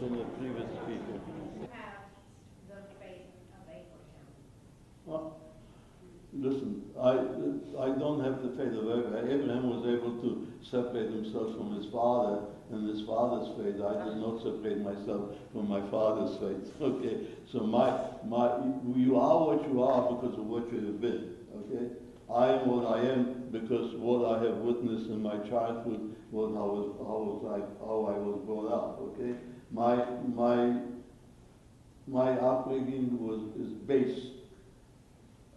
from the previous speaker. Have the faith of Abraham. Well, listen, I don't have the faith of Abraham. Abraham was able to separate himself from his father and his father's faith. I did not separate myself from my father's faith. Okay, so you are what you are because of what you have been. Okay, I am what I am because what I have witnessed in my childhood, how I was brought up. Okay, my upbringing is based.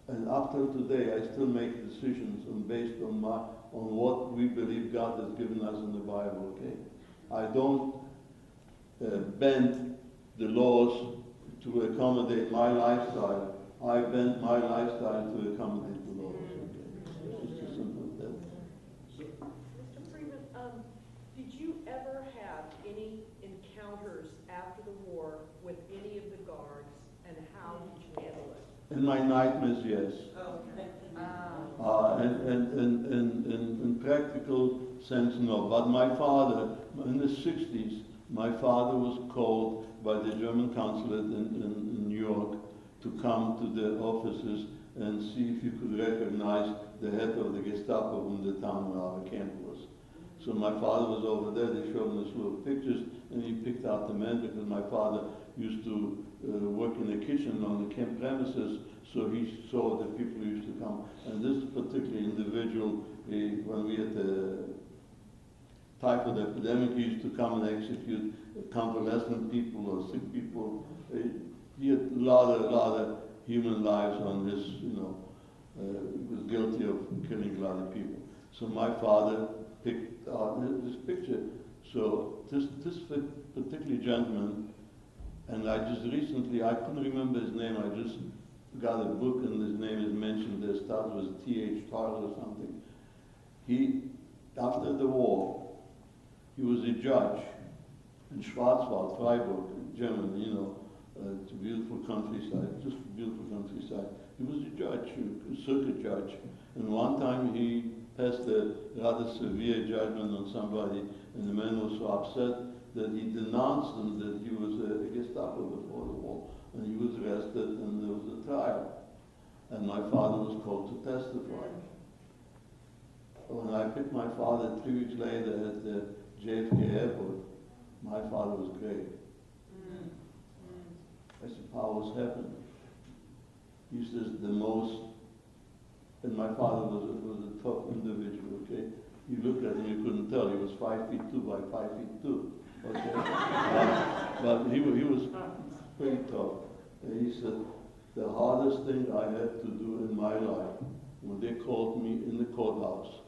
And up till today, I still make decisions based on what we believe God has given us in the Bible. Okay, I don't bend the laws to accommodate my lifestyle. I bend my lifestyle to accommodate the laws. Okay, it's just as simple as that. Mr. Freeman, did you ever have any encounters after the war with any of the guards, and how did you handle it? In my nightmares, yes. In practical sense, no. But my father, in the 60s, my father was called by the German consulate in New York to come to the offices and see if you could recognize the head of the Gestapo in the town where our camp was. So my father was over there. They showed him this little pictures, and he picked out the men because my father used to work in the kitchen on the camp premises, so he saw the people who used to come. And this particular individual, when we had the typhoid epidemic, he used to come and execute convalescent people or sick people. He had a lot of human lives on his, was guilty of killing a lot of people. So my father picked out this picture. So this particular gentleman, and I just recently, I couldn't remember his name, I just got a book and his name is mentioned there, starts with T.H. Tarl or something. He, after the war, he was a judge in Schwarzwald, Freiburg, Germany, it's a beautiful countryside, just a beautiful countryside. He was a judge, a circuit judge, and one time he passed a rather severe judgment on somebody, and the man was so upset that he denounced him that he was a Gestapo before the war, and he was arrested, and there was a trial. And my father was called to testify. When I picked my father 3 weeks later at the JFK airport, my father was great. I said, "How was happening?" He says, and my father was a tough individual, okay? You looked at him, you couldn't tell. He was 5'2" by 5'2", okay? but he was pretty tough. And he said, the hardest thing I had to do in my life, when they called me in the courthouse,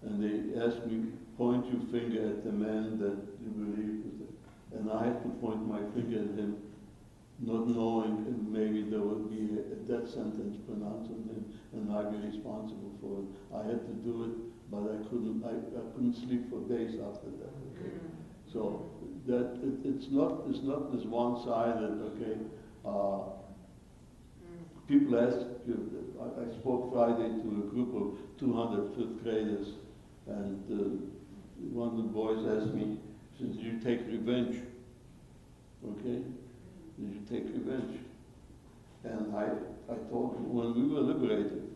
and they asked me, point your finger at the man that you believe was there. And I had to point my finger at him, not knowing maybe there would be a death sentence pronounced on him, and I'd be responsible for it. I had to do it, but I couldn't sleep for days after that. Okay? So that it's not this one-sided. Okay. People ask. I spoke Friday to a group of 200 fifth graders, and one of the boys asked me, "Did you take revenge?" Okay. Did you take revenge? And I told him, when we were liberated,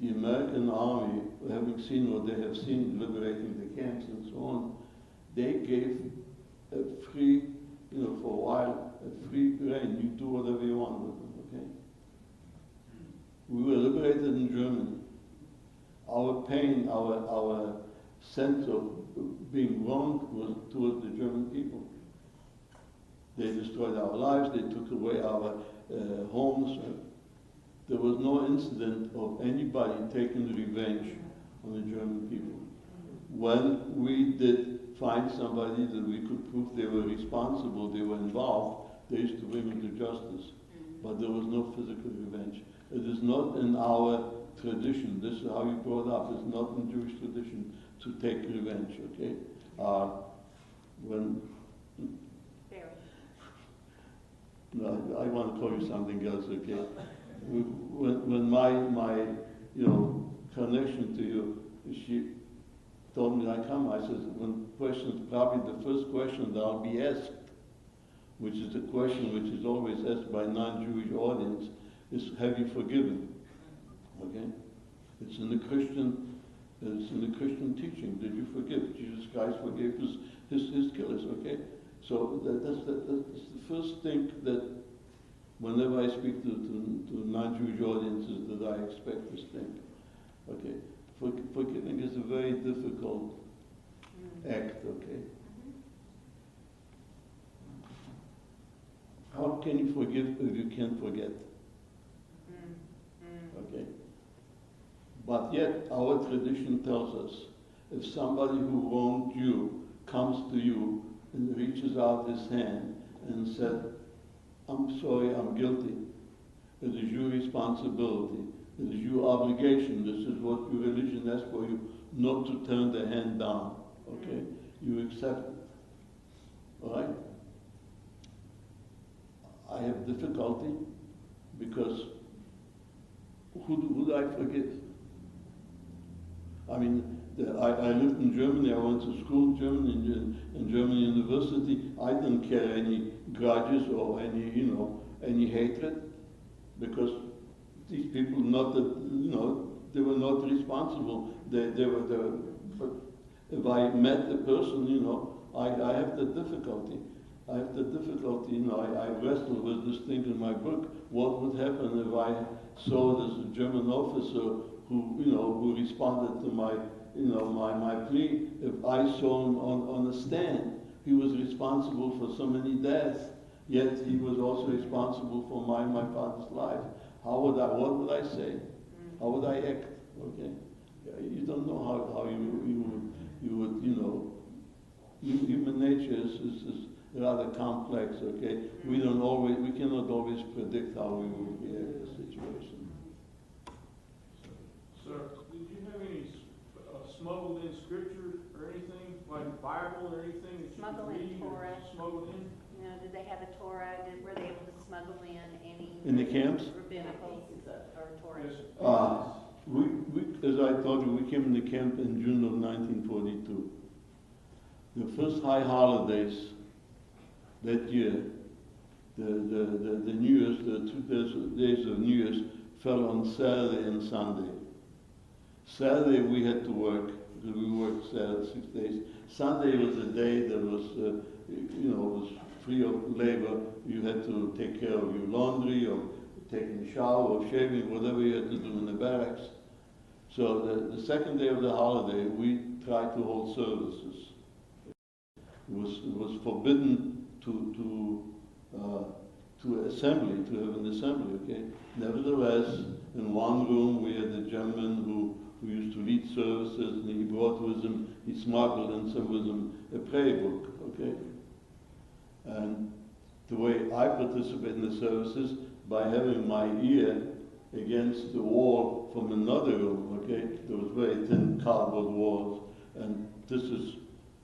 the American army, having seen what they have seen liberating the camps and so on, they gave a free, for a while, a free reign. You do whatever you want with them, okay? We were liberated in Germany. Our pain, our sense of being wronged was towards the German people. They destroyed our lives, they took away our homes. There was no incident of anybody taking revenge on the German people. When we did find somebody that we could prove they were responsible, they were involved, they used to bring them to justice. But there was no physical revenge. It is not in our tradition. This is how you brought up. It's not in Jewish tradition to take revenge, okay? I want to call you something else, okay? When my connection to you, she told me I come. I said, when questions, probably the first question that I'll be asked which is the question which is always asked by non-Jewish audience, is have you forgiven? Okay? It's in the Christian teaching. Did you forgive? Jesus Christ forgave his killers, okay? So that's the first thing that whenever I speak to non-Jewish audiences that I expect this thing. Okay? Forgiving is a very difficult act, okay? How can you forgive if you can't forget? Okay? But yet, our tradition tells us, if somebody who wronged you comes to you and reaches out his hand and said, I'm sorry, I'm guilty. It is your responsibility. It is your obligation. This is what your religion asks for you, not to turn the hand down. Okay? You accept it. All right? I have difficulty because who do I forgive? I mean, I lived in Germany, I went to school in Germany, in German university. I didn't carry any grudges or any hatred, because these people they were not responsible. But if I met the person, I have the difficulty. I wrestle with this thing in my book. What would happen if I saw this German officer who responded to my plea? If I saw him on the stand, he was responsible for so many deaths, yet he was also responsible for my father's life. What would I say? How would I act? Okay, you don't know how you would human nature is rather complex. Okay, we cannot always predict how we will react in a situation. Sir, did you have any smuggled in scripture or anything, like Bible or anything that you Smuggle could in read Torah. or smuggled in? Did they have a Torah? Were they able to smuggle in any In the camps? rabbinical or Torah? Yes. As I told you, we came in the camp in June of 1942. The first high holidays that year, the New Year's, the 2 days of New Year's fell on Saturday and Sunday. Saturday we had to work, because we worked Saturday 6 days. Sunday was a day that was, was free of labor. You had to take care of your laundry or taking a shower or shaving, whatever you had to do in the barracks. So the second day of the holiday, we tried to hold services. It was forbidden to assembly, to have an assembly, okay? Nevertheless, in one room we had a gentleman who used to lead services, and he brought with him, he smuggled in some with him a prayer book, okay? And the way I participate in the services, by having my ear against the wall from another room, okay? There was very thin cardboard walls, and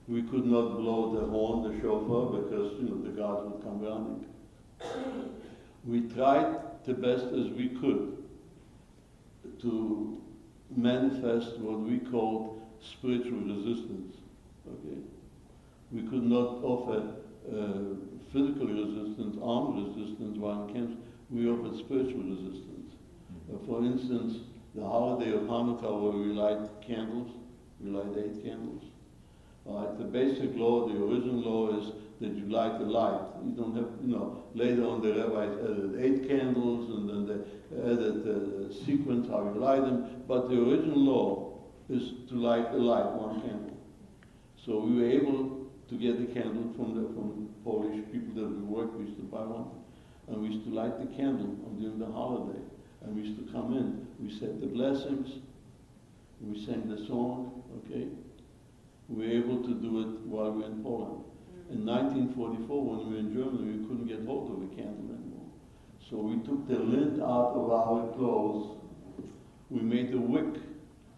we could not blow the horn, the shofar, because, the guards would come running. We tried the best as we could to manifest what we called spiritual resistance, okay? We could not offer physical resistance, armed resistance while in camps. We offered spiritual resistance. For instance, the holiday of Hanukkah, where we light candles, we light 8 candles. The basic law, the original law is that you light the light. You don't have, later on the rabbis added 8 candles, and then they added the sequence how you light them. But the original law is to light the light, 1 candle. So we were able to get the candle from Polish people that we worked. We used to buy one, and we used to light the candle during the holiday. And we used to come in. We said the blessings. We sang the song. Okay. We were able to do it while we were in Poland. In 1944, when we were in Germany, we couldn't get hold of a candle anymore. So we took the lint out of our clothes. We made a wick.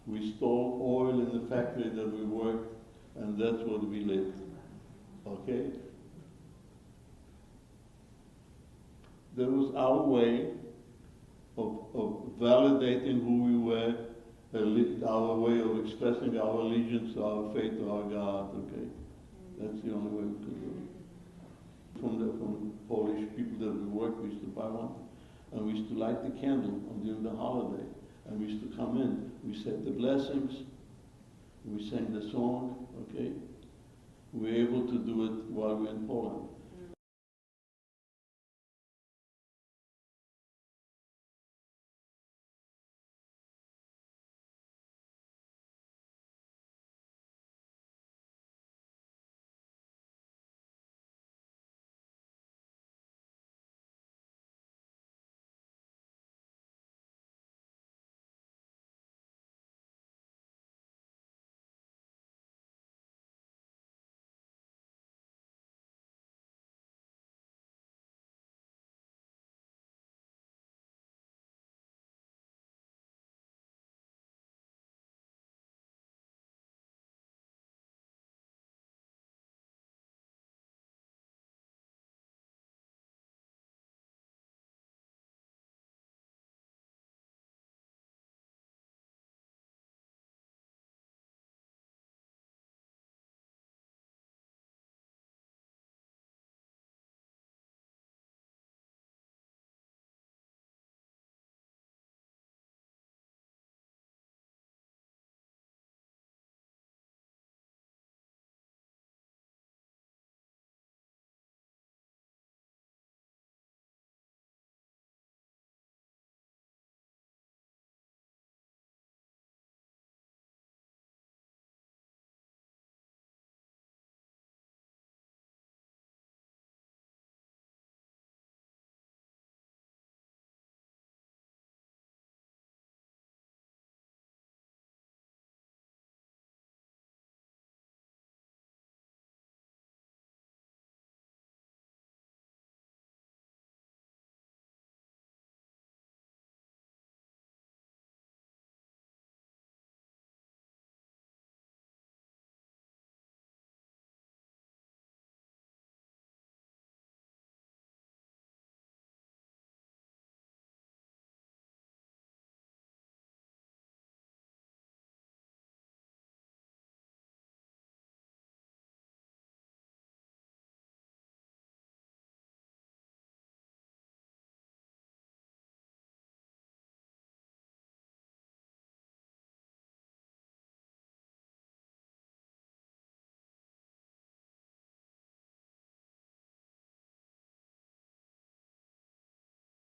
We stole oil in the factory that we worked, and that's what we lit. Okay? That was our way of validating who we were, our way of expressing our allegiance to our faith, to our God, okay? That's the only way we could do it. from Polish people that we worked, we used to buy one, and we used to light the candle during the holiday, and we used to come in, we said the blessings, we sang the song, okay? We were able to do it while we were in Poland.